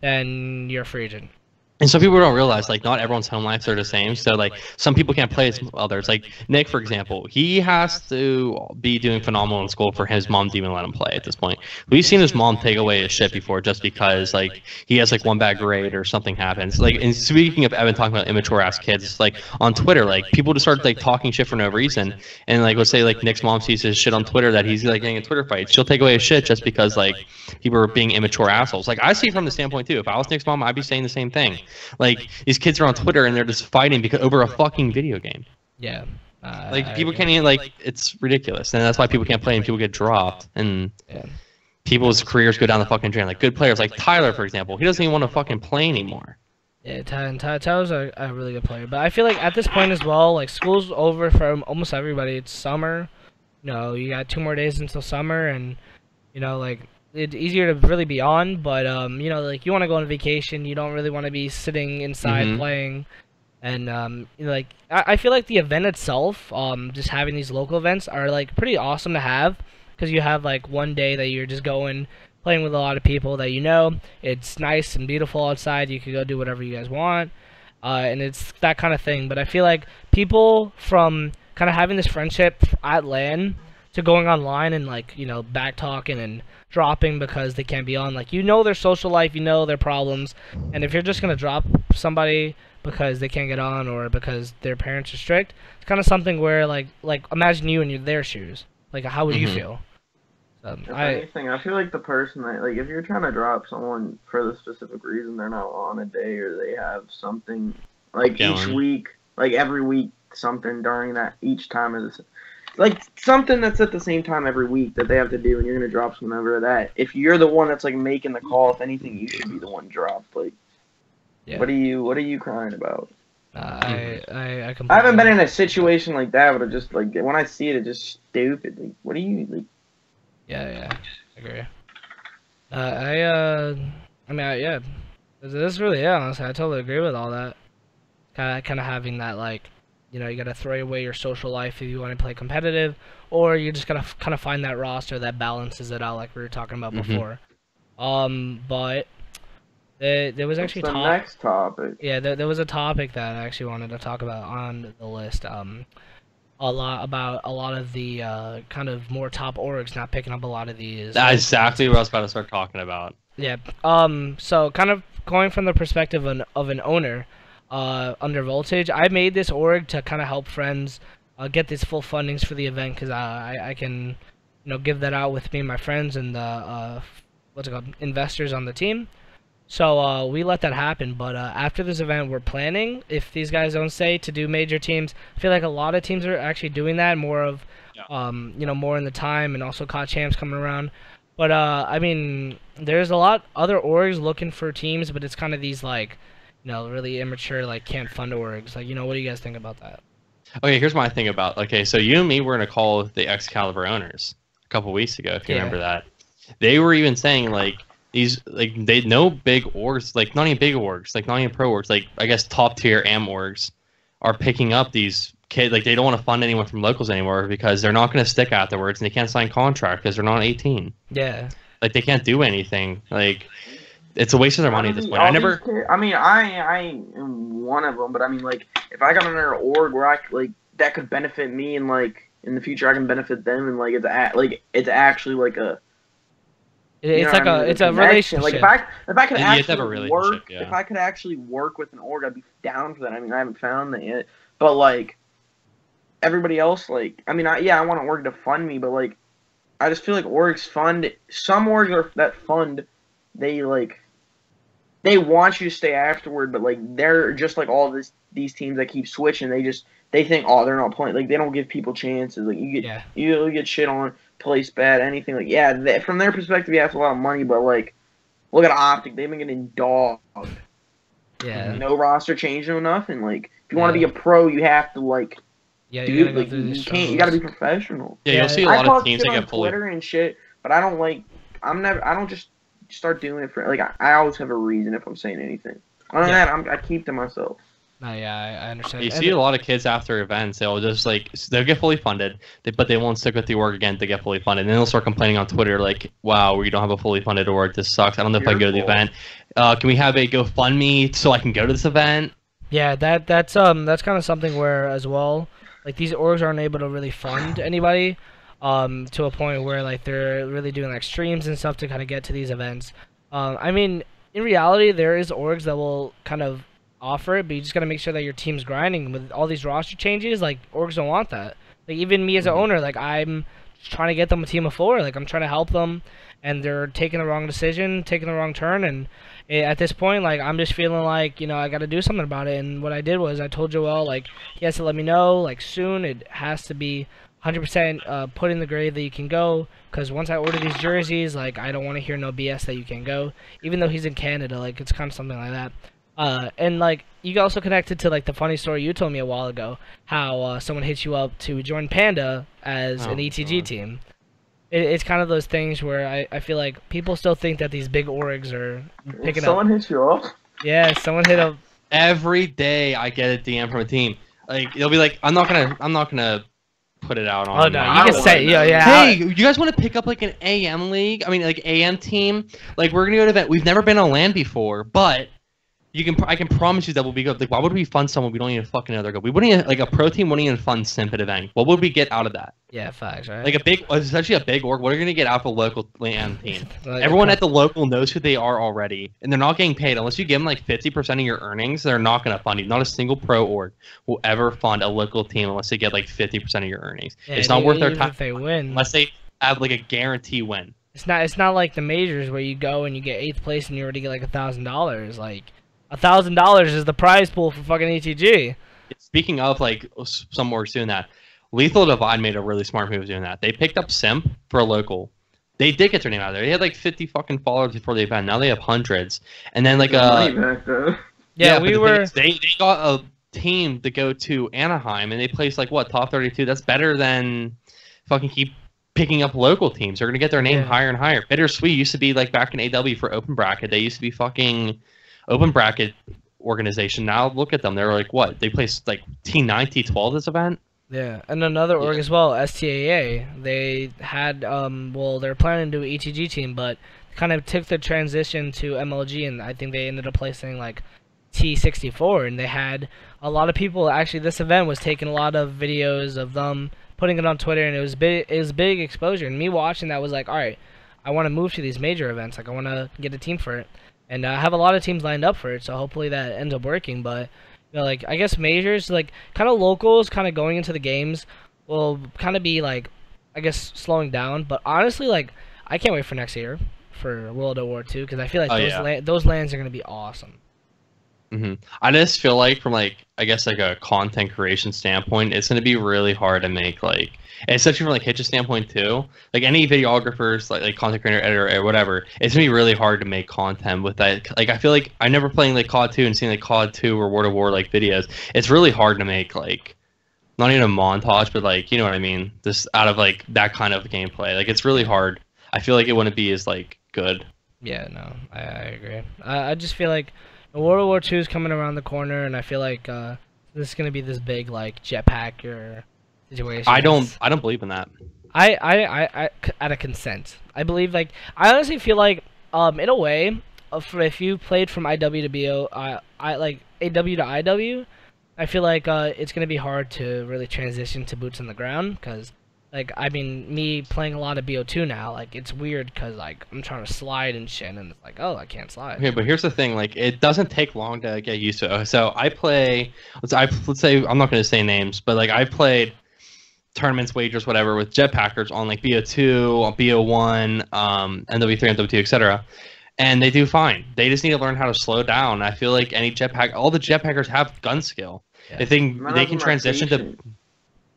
then you're a free agent. And some people don't realize, like, not everyone's home lives are the same. So, like, some people can't play as others. Like, Nick, for example, he has to be doing phenomenal in school for his mom to even let him play at this point. We've seen his mom take away his shit before just because, like, he has, like, one bad grade or something happens. Like, and speaking of Evan talking about immature-ass kids, like, on Twitter, like, people just start, like, talking shit for no reason. And, like, let's say, like, Nick's mom sees his shit on Twitter that he's, like, getting in Twitter fights. She'll take away his shit just because, like, people are being immature assholes. Like, I see it from the standpoint, too. If I was Nick's mom, I'd be saying the same thing. Like these kids are on Twitter and they're just fighting because over a fucking video game. Yeah. Like people can't even like it's ridiculous, and that's why people can't play and people get dropped and people's careers go down the fucking drain. Like good players like Tyler, for example, he doesn't even want to fucking play anymore. Yeah, Tyler's a really good player, but I feel like at this point as well, like school's over for almost everybody. It's summer, you know, you got 2 more days until summer, and you know, like it's easier to really be on, but you know, like you want to go on vacation, you don't really want to be sitting inside playing. And you know, like I feel like the event itself, just having these local events are like pretty awesome to have, because you have like one day that you're just going playing with a lot of people that you know. It's nice and beautiful outside. You can go do whatever you guys want, and it's that kind of thing. But I feel like people from kind of having this friendship at LAN to going online and like, you know, back talking and dropping because they can't be on, like, you know, their social life, you know, their problems, and if you're just gonna drop somebody because they can't get on or because their parents are strict, it's kind of something where like imagine you in their shoes, like how would you feel? If anything, I feel like the person that, like, if you're trying to drop someone for the specific reason they're not on a day or they have something like each week, like every week, something during that each time is like something that's at the same time every week that they have to do, and you're gonna drop someone over that. If you're the one that's like making the call, if anything, you should be the one dropped. Like, what are you crying about? I haven't been in a situation like that, but it just like when I see it, it's just stupid. Like, what are you like? Yeah, I agree. I mean, yeah, this is really, yeah, honestly, I totally agree with all that. Kind of having that, like, you know, you gotta throw away your social life if you want to play competitive, or you just gotta kind of find that roster that balances it out, like we were talking about before. But there was actually the next topic. Yeah, there was a topic that I actually wanted to talk about on the list. A lot of the kind of more top orgs not picking up a lot of these. That's exactly what I was about to start talking about. Yeah. So kind of going from the perspective of an owner, under Voltage, I made this org to kind of help friends get these full fundings for the event, because I can, you know, give that out with me and my friends and the investors on the team. So we let that happen, but after this event, we're planning, if these guys don't say, to do major teams. I feel like a lot of teams are actually doing that, more of, you know, more in the time, and also COD champs coming around. But I mean, there's a lot other orgs looking for teams, but it's kind of these, like, you know, really immature, like, can't fund orgs. Like, you know, what do you guys think about that? Okay, here's my thing about, okay, so you and me were in a call with the Excalibur owners a couple weeks ago, if you remember that. They were even saying, like, these, like, they know big orgs, like, not even big orgs, like, not even pro orgs, like, I guess top tier AM orgs are picking up these kids. Like, they don't want to fund anyone from locals anymore because they're not going to stick afterwards, and they can't sign contract because they're not 18. Yeah. Like, they can't do anything. Like, it's a waste of their money at this point. I mean, I am one of them, but I mean, like, if I got another org where I, like, that could benefit me, and, like, in the future I can benefit them, and, like, it's actually, like, a... It's like it's a relationship. Like, if I could actually work, if I could actually work with an org, I'd be down for that. I mean, I haven't found that yet, but like everybody else, like, I mean, I want an org to fund me, but like, I just feel like orgs fund. Some orgs are that fund, they they want you to stay afterward, but like they're just like all these teams that keep switching. They think, oh, they're not playing. Like, they don't give people chances. Like, you get shit on, place bad, anything. Like, from their perspective, you have a lot of money, but like, look at Optic. They've been getting dogged. Yeah. No roster change, no nothing. Like, if you want to be a pro, you have to like. Yeah, dude, like, you can't. You got to be professional. Yeah, you'll see a lot of teams that get fully. Twitter and shit, but I don't like. I don't just start doing it for like. I always have a reason if I'm saying anything. Other than that, I keep to myself. No, yeah, I understand. You see a lot of kids after events, they'll just like, they'll get fully funded, but they won't stick with the org again to get fully funded. And then they'll start complaining on Twitter like, wow, we don't have a fully funded org, this sucks, I don't know if I can go to the event. Can we have a GoFundMe so I can go to this event? Yeah, that's kind of something where, as well, like, these orgs aren't able to really fund anybody to a point where, like, they're really doing like streams and stuff to kind of get to these events. I mean, in reality, there is orgs that will kind of offer it, but you just gotta make sure that your team's grinding. With all these roster changes, like, orgs don't want that. Like, even me as an owner, like, I'm just trying to get them a team of 4. Like, I'm trying to help them, and they're taking the wrong decision, taking the wrong turn, and At this point, like, I'm just feeling like, you know, I got to do something about it. And what I did was I told Joel, like, he has to let me know, like, soon. It has to be 100% put in the grade that you can go. Because once I order these jerseys, like, I don't want to hear no BS that you can go. Even though he's in Canada, like, it's kind of something like that. And, like, you also connected to, like, the funny story you told me a while ago. How someone hit you up to join Panda as an ETG team. It's kind of those things where I feel like people still think that these big orgs are picking up. Someone hit you up? Yeah, someone hit up. Every day I get a DM from a team. Like, they'll be like, I'm not gonna put it out on. Oh no, you can say, yeah. Hey, you guys want to pick up like an AM league? I mean, like AM team. Like, we're gonna go to an event. We've never been on LAN before, but I can promise you that will be good. Like, why would we fund someone we don't even fucking know they're good? We wouldn't even, like, a pro team wouldn't even fund Simp at event. What would we get out of that? Yeah, facts, right? Like essentially a big org. What are you gonna get out of a local LAN team? Like, Everyone at the local knows who they are already, and they're not getting paid unless you give them like 50% of your earnings. They're not gonna fund you. Not a single pro org will ever fund a local team unless they get like 50% of your earnings. Yeah, it's not worth their even time if they win. unless they have like a guarantee win. It's not like the majors where you go and you get 8th place and you already get like $1,000. Like, $1,000 is the prize pool for fucking ETG. Speaking of like some orgs doing that, Lethal Divide made a really smart move doing that. They picked up Simp for a local. They did get their name out there. They had like 50 fucking followers before the event. Now they have hundreds. And then like Yeah, we were. They got a team to go to Anaheim and they placed like what, top 32. That's better than fucking keep picking up local teams. They're gonna get their name higher and higher. Bittersweet used to be like back in AW for Open Bracket. They used to be fucking Open Bracket organization. Now look at them. They're like what? They placed like T9, T12 this event. Yeah, and another org as well, STAA. They had well, they're planning to do an ETG team, but kind of took the transition to MLG, and I think they ended up placing like T64, and they had a lot of people. Actually, this event was taking a lot of videos of them putting it on Twitter, and it was big exposure. And me watching that was like, all right, I want to move to these major events. Like, I want to get a team for it. And I have a lot of teams lined up for it, so hopefully that ends up working. But, you know, like, I guess majors, like, kind of locals, kind of going into the games will kind of be, like, I guess, slowing down. But honestly, like, I can't wait for next year for World at War 2, because I feel like those lands are going to be awesome. I just feel like from, like, I guess, like, a content creation standpoint, it's going to be really hard to make, like, especially from like Hitch's standpoint too. Like any videographers, like content creator, editor, or whatever, it's gonna be really hard to make content with that. Like I feel like I never playing like COD 2 and seeing like COD 2 or World of War like videos. It's really hard to make like not even a montage, but like you know what I mean. Just out of like that kind of gameplay. Like it's really hard. I feel like it wouldn't be as like good. Yeah, no, I agree. I just feel like World of War 2 is coming around the corner, and I feel like this is gonna be this big like jetpack or situation. I don't believe in that. I at a consent. I believe like I honestly feel like in a way if you played from IW to BO, I like AW to IW, I feel like it's gonna be hard to really transition to boots on the ground because like I mean me playing a lot of BO2 now, like it's weird because like I'm trying to slide and shit and it's like oh I can't slide. Okay, but here's the thing, like it doesn't take long to get used to it. So I play let's say I'm not gonna say names, but like I've played tournaments, wagers, whatever, with jetpackers on like BO2, BO1, MW3, MW2, etc. And they do fine. They just need to learn how to slow down. I feel like any jetpack, all the jetpackers have gun skill. Yeah. If they can transition to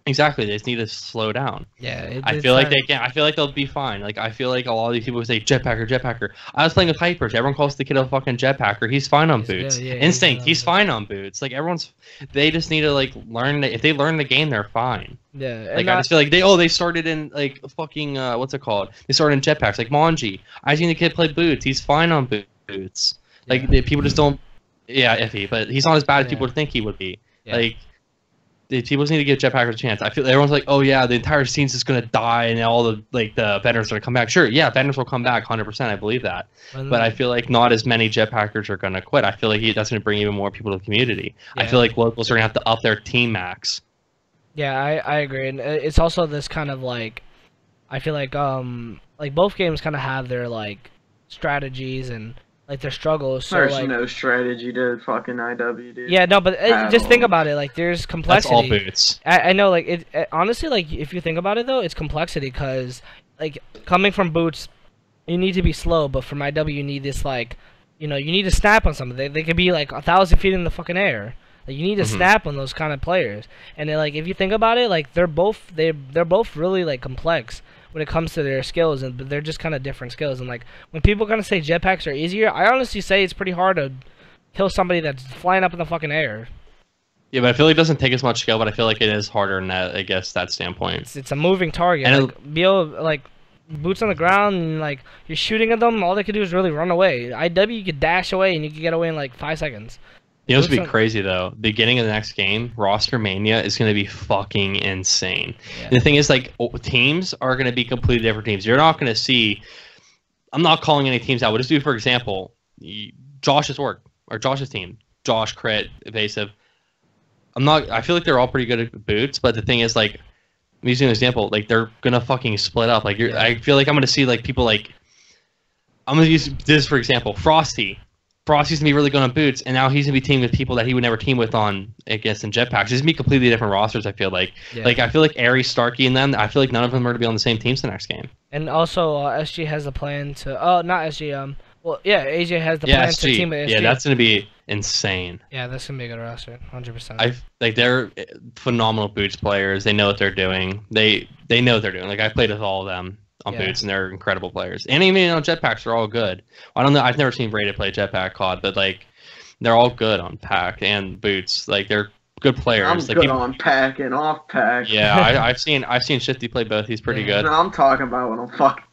exactly, they just need to slow down. Yeah, I feel like they can. I feel like they'll be fine. Like I feel like a lot of these people would say jetpacker. I was playing with Hypers. Everyone calls the kid a fucking jetpacker. He's fine on boots. Instinct. He's fine on boots. Like everyone's. They just need to like learn. If they learn the game, they're fine. Yeah. Like I just feel like they started in like fucking what's it called? They started in jetpacks. Like Monji. I seen the kid play boots. He's fine on boots. Like people just don't. Yeah, iffy. But he's not as bad as people would think he would be. Yeah. Like. People need to give jetpackers a chance. I feel everyone's like, oh yeah, the entire scene's just gonna die and all the like the vendors are gonna come back. Sure, yeah, vendors will come back 100%. I believe that, but I feel like not as many jetpackers are gonna quit. I feel like that's gonna bring even more people to the community. Yeah. I feel like locals are gonna have to up their team max. Yeah, I agree, and it's also this kind of like, I feel like both games kind of have their like strategies and like their struggles. So, there's like, no strategy to fucking IW, dude. Yeah, no, but just think about it. Like, there's complexity. That's all boots. I know, like, it honestly, like, if you think about it, though, it's complexity because, like, coming from boots, you need to be slow, but from IW, you need this, like, you need to snap on something. They could be like 1,000 feet in the fucking air. Like, you need to snap on those kind of players. And then, like, if you think about it, like, they're both really like complex when it comes to their skills, but they're just kind of different skills. And like, when people kind of say jetpacks are easier, I honestly say it's pretty hard to kill somebody that's flying up in the fucking air. Yeah, but I feel like it doesn't take as much skill, but I feel like it is harder in that, I guess, that standpoint. It's a moving target. And like, be able, like, boots on the ground, and like, you're shooting at them, all they could do is really run away. IW, you could dash away, and you could get away in like 5 seconds. You know what's going to be crazy, though? Beginning of the next game, Rostermania is going to be fucking insane. Yeah. The thing is, like, teams are going to be completely different teams. You're not going to see... I'm not calling any teams out. We'll just do, for example, Josh's team. Josh, Crit, Evasive. I feel like they're all pretty good at boots, but the thing is, like, I'm using an example, like, they're going to fucking split up. Like, I feel like I'm going to see, like, people, like... I'm going to use this, for example. Frosty's gonna be really good on boots, and now he's gonna be teaming with people that he would never team with on against in jetpacks. It's gonna be completely different rosters. I feel like, I feel like Aries, Starkey, and them. I feel like none of them are gonna be on the same teams the next game. And also, SG has a plan to. Oh, not SG. Well, yeah, AJ has the plan SG. to team with SG. Yeah, that's gonna be insane. Yeah, that's gonna be a good roster, 100%. They're phenomenal boots players. They know what they're doing. They know what they're doing. Like, I played with all of them on boots, and they're incredible players. And even on jetpacks, they're all good. I don't know. I've never seen Rated play jetpack COD, but like, they're all good on pack and boots. Like, they're good players. I'm like, good on pack and off pack. Yeah, I've seen Shifty play both. He's pretty good. No, I'm talking about when I'm fucking.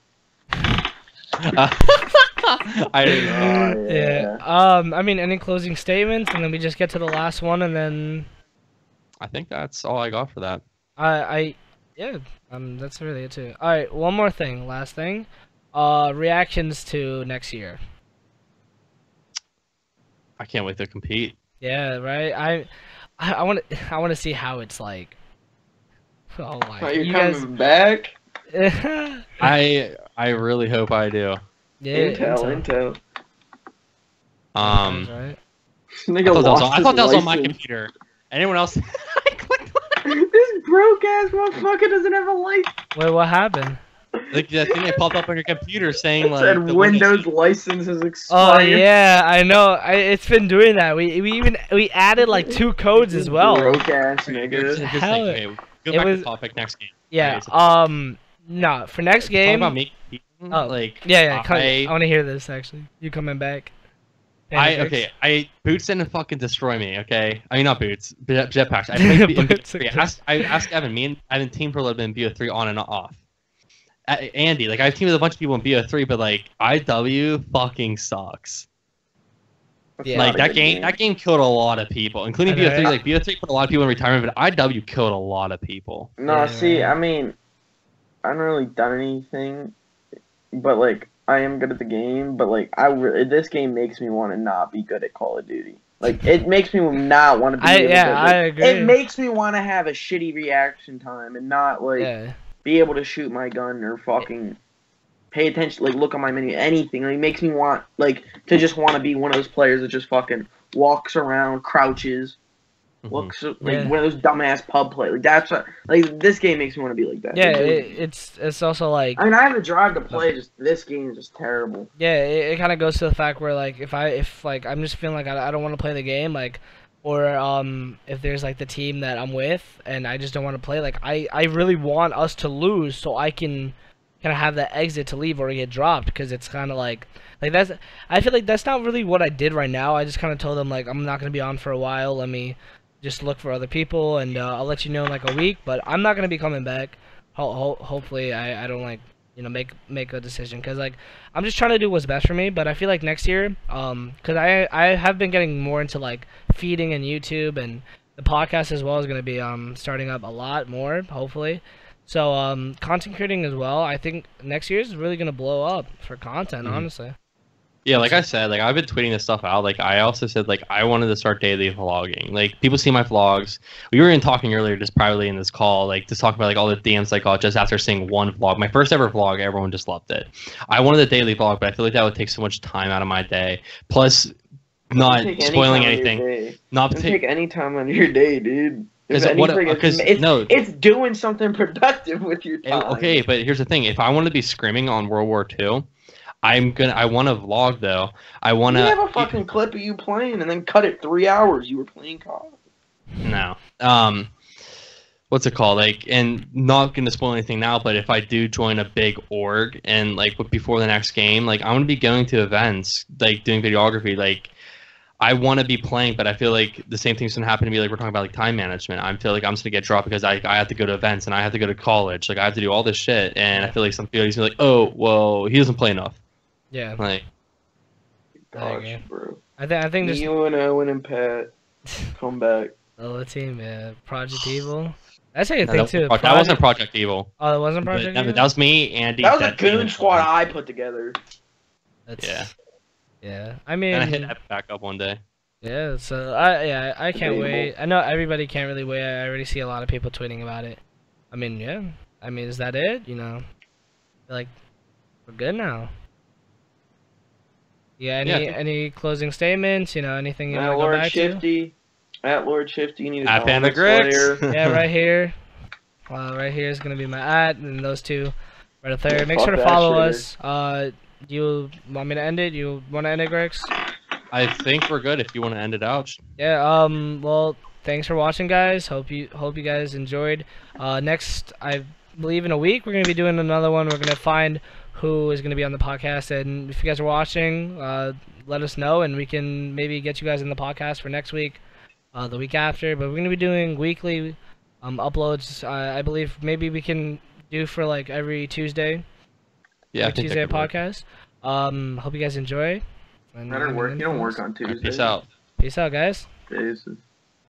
I didn't know. Yeah. I mean, any closing statements, and then we just get to the last one, and then. I think that's all I got for that. Yeah, that's really it too. All right, one more thing, last thing. Reactions to next year. I can't wait to compete. Yeah, right. I want to see how it's like. Oh my! Are you coming back? I really hope I do. Yeah, Intel. Right. I thought that was on my computer. Anyone else? This broke ass motherfucker doesn't have a license. Wait, what happened? Like that thing that popped up on your computer saying like said Windows license is expired. Oh yeah, I know. It's been doing that. We added like 2 codes as well. Broke ass nigga. Go back to topic next game. Yeah. No, for next game. Talk about me. Oh, like yeah. I want to hear this actually. You coming back? Boots didn't fucking destroy me, okay? I mean, not Boots, jetpacks. I played BO3. I asked Evan. Me and Evan teamed for a little bit in BO3 on and off. Andy, like, I've teamed with a bunch of people in BO3, but like, IW fucking sucks. Yeah. Like that game killed a lot of people, including BO3. Like BO3 put a lot of people in retirement, but IW killed a lot of people. No, see, I mean, I haven't really done anything, but like, I am good at the game, but like, this game makes me want to not be good at Call of Duty. Like, it makes me not want to be. I agree. It makes me want to have a shitty reaction time and not like be able to shoot my gun or fucking pay attention, like look on my menu, anything. Like, it makes me want to just want to be one of those players that just fucking walks around, crouches. Looks like one of those dumbass pub players. Like, that's what, like, this game makes me want to be like that. Yeah, it's also like, I mean, I have the drive to play. Just this game is just terrible. Yeah, it kind of goes to the fact where like if I'm just feeling like I don't want to play the game, like, or if there's like the team that I'm with and I just don't want to play, like I really want us to lose so I can kind of have that exit to leave or get dropped, because it's kind of like that's, I feel like that's not really what I did right now. I just kind of told them like, I'm not gonna be on for a while. Let me just look for other people, and I'll let you know in like a week. But I'm not gonna be coming back. Hopefully, I don't like make a decision, because like I'm just trying to do what's best for me. But I feel like next year, because I have been getting more into like feeding and YouTube, and the podcast as well is gonna be starting up a lot more, hopefully. So content creating as well. I think next year is really gonna blow up for content, honestly. Yeah, like I said, like I've been tweeting this stuff out. Like I also said, like I wanted to start daily vlogging. Like people see my vlogs. We were even talking earlier, just privately in this call, like to talk about like all the DMs I got just after seeing one vlog. My first ever vlog, everyone just loved it. I wanted a daily vlog, but I feel like that would take so much time out of my day. Plus, not spoiling anything. Not take any time on your day, dude. It's doing something productive with your time. Okay, but here's the thing: if I wanted to be screaming on World War II. I want to vlog though. I want You to have a fucking clip of you playing and then cut it 3 hours. You were playing COD. No. What's it called? Like, and not gonna spoil anything now, but if I do join a big org and like before the next game, like I'm gonna be going to events, like doing videography. Like, I want to be playing, but I feel like the same thing's gonna happen to me. Like we're talking about like time management. I feel like I'm just gonna get dropped because I have to go to events and I have to go to college. Like I have to do all this shit, and I feel like some people are like, oh, well, he doesn't play enough. Yeah. Like, Gosh, bro. I think just you and Owen and Pat come back. the team, yeah. Project Evil. That's how you no, think too. that wasn't Project Evil. Oh, it wasn't Project Evil. That was me, Andy. That was a goon squad I put together. Yeah. Yeah. I mean. And I hit that back up one day. Yeah. So I can't wait. I know everybody can't really wait. I already see a lot of people tweeting about it. I mean, yeah. I mean, is that it? You know, like we're good now. Yeah. Any closing statements? You know, anything you want to go back to? At Lord Shifty, you need to Panda Grix. Yeah, right here. Right here is gonna be my @, and those two right up there. Make sure to follow us. Do you want me to end it? You want to end it, Grix? I think we're good if you want to end it out. Yeah. Well, thanks for watching, guys. Hope you guys enjoyed. Next, I believe in a week we're gonna be doing another one. We're gonna find who is gonna be on the podcast, and if you guys are watching, let us know, and we can maybe get you guys in the podcast for next week. The week after, but we're gonna be doing weekly uploads. I believe maybe we can do for like every Tuesday. Yeah, Tuesday podcast. Hope you guys enjoy. Better work. You don't work on Tuesday. Peace out. Peace out, guys. Peace.